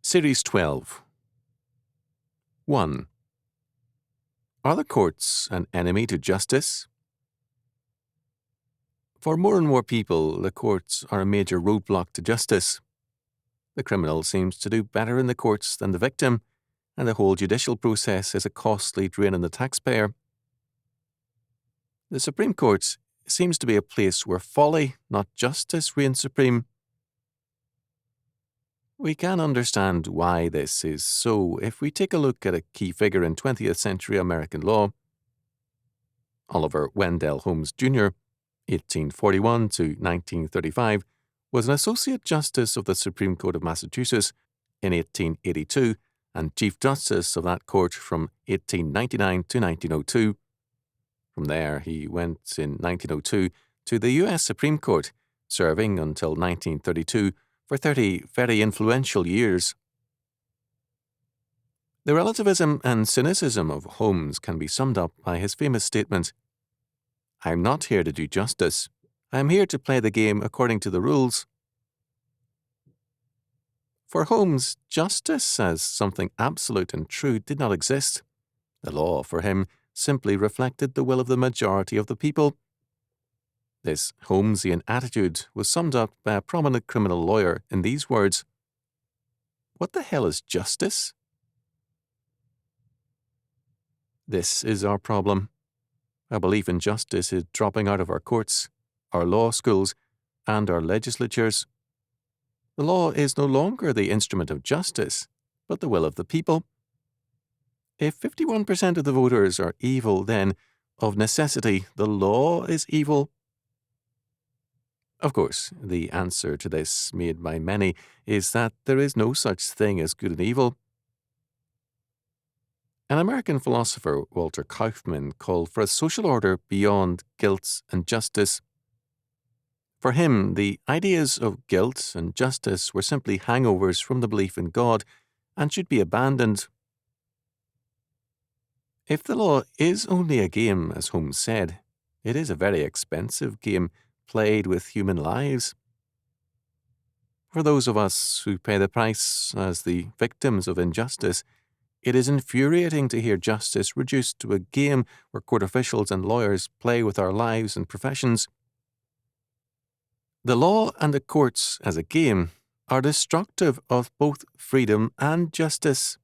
Series 12. 1. Are the courts an enemy to justice? For more and more people, the courts are a major roadblock to justice. The criminal seems to do better in the courts than the victim, and the whole judicial process is a costly drain on the taxpayer. The Supreme Court seems to be a place where folly, not justice, reigns supreme. We can understand why this is so if we take a look at a key figure in 20th century American law. Oliver Wendell Holmes Jr., 1841 to 1935, was an Associate Justice of the Supreme Court of Massachusetts in 1882 and Chief Justice of that court from 1899 to 1902. From there, he went in 1902 to the U.S. Supreme Court, serving until 1932 for 30 very influential years. The relativism and cynicism of Holmes can be summed up by his famous statement, "I am not here to do justice. I am here to play the game according to the rules." For Holmes, justice as something absolute and true did not exist. The law, for him, simply reflected the will of the majority of the people. This Holmesian attitude was summed up by a prominent criminal lawyer in these words, "What the hell is justice?" This is our problem. Our belief in justice is dropping out of our courts, our law schools, and our legislatures. The law is no longer the instrument of justice, but the will of the people. If 51% of the voters are evil, then, of necessity, the law is evil. Of course, the answer to this, made by many, is that there is no such thing as good and evil. An American philosopher, Walter Kaufman, called for a social order beyond guilt and justice. For him, the ideas of guilt and justice were simply hangovers from the belief in God and should be abandoned. If the law is only a game, as Holmes said, it is a very expensive game played with human lives. For those of us who pay the price as the victims of injustice, it is infuriating to hear justice reduced to a game where court officials and lawyers play with our lives and professions. The law and the courts as a game are destructive of both freedom and justice.